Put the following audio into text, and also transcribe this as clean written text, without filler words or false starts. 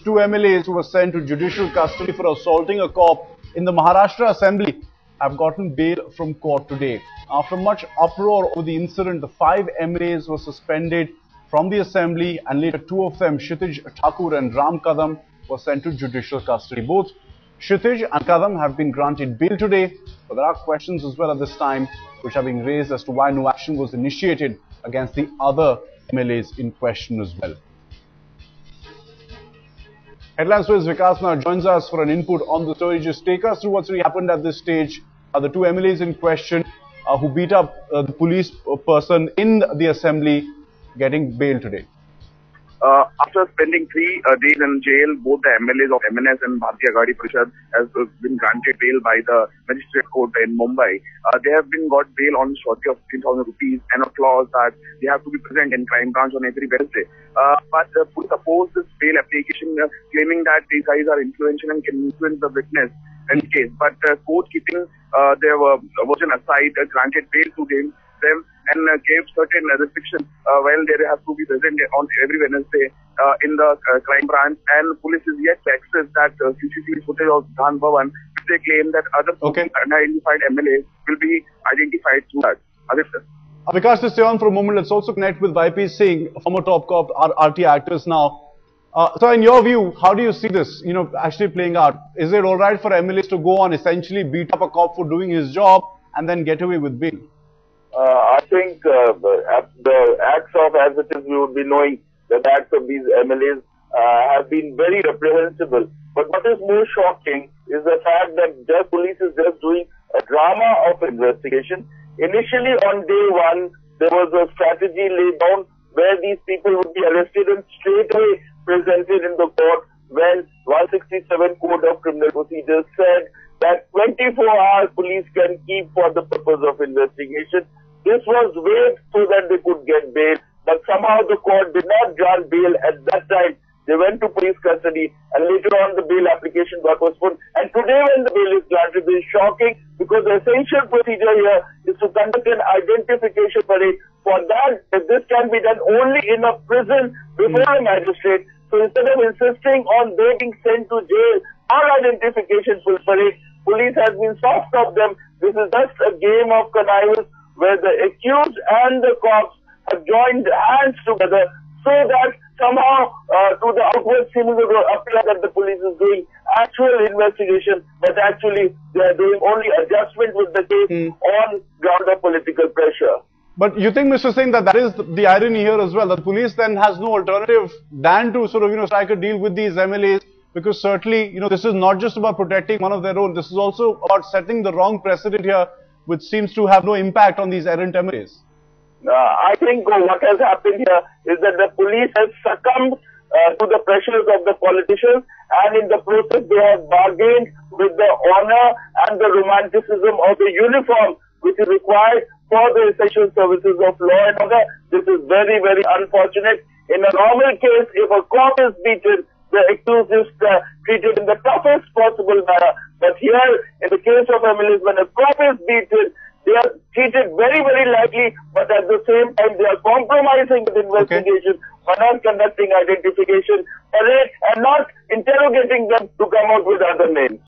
two MLAs who were sent to judicial custody for assaulting a cop in the Maharashtra Assembly have gotten bail from court today. After much uproar over the incident, the 5 MLAs were suspended from the Assembly and later 2 of them, Kshitij, Thakur and Kadam, were sent to judicial custody. Both Kshitij and Kadam have been granted bail today, but there are questions as well at this time which are being raised as to why no action was initiated against the other MLAs in question as well. Headlines News Vikas now joins us for an input on the story. Just take us through what's really happened at this stage. The 2 MLAs in question who beat up the police person in the Assembly getting bail today. After spending 3 days in jail, both the MLAs of MNS and Bharatiya Agadi Parishad has been granted bail by the magistrate court in Mumbai. They have been got bail on surety of 15,000 rupees and a clause that they have to be present in crime branch on every Wednesday. But police opposed this bail application, claiming that these guys are influential and can influence the witness in the case. But court, keeping their version aside, granted bail to them and gave certain restrictions while they have to be present on every Wednesday in the crime branch, and police is yet to access that CCTV footage of Vidhan Bhavan, which they claim that other unidentified MLAs will be identified through that. Vikas, to stay on for a moment, let's also connect with YP Singh, former top cop, RT actress now. So in your view, how do you see this, actually playing out? Is it all right for MLAs to go on, essentially beat up a cop for doing his job and then get away with bail? I think the acts of, as it is, we would be knowing that the acts of these MLAs have been very reprehensible. But what is more shocking is the fact that the police is just doing a drama of investigation. Initially, on day 1, there was a strategy laid down where these people would be arrested and straight away presented in the court when 167 Code of Criminal Procedures said that 24 hours police can keep for the purpose of investigation. This was waived so that they could get bail, but somehow the court did not grant bail at that time. They went to police custody and later on the bail application got postponed. And today when the bail is granted, it is shocking because the essential procedure here is to conduct an identification parade. For that, this can be done only in a prison before a magistrate. So instead of insisting on they being sent to jail or identification parade, police has been soft of them. This is just a game of connivance where the accused and the cops have joined hands together so that somehow to the outward seeming it will appear that the police is doing actual investigation, but actually they are doing only adjustment with the case on ground of political pressure. But you think, Mr. Singh, that is the irony here as well, that the police then has no alternative than to sort of, strike a deal with these MLAs, because certainly, this is not just about protecting one of their own, this is also about setting the wrong precedent here, which seems to have no impact on these errant MLAs. I think what has happened here is that the police has succumbed to the pressures of the politicians, and in the process they have bargained with the honor and the romanticism of the uniform which is required for the essential services of law and order. This is very, very unfortunate. In a normal case, if a cop is beaten, the accused is treated in the toughest possible manner. But here, in the case of MLAs, when a cop is beaten, they are treated very, very lightly, but at the same time, they are compromising the investigation by not conducting identification parade and not interrogating them to come out with other names.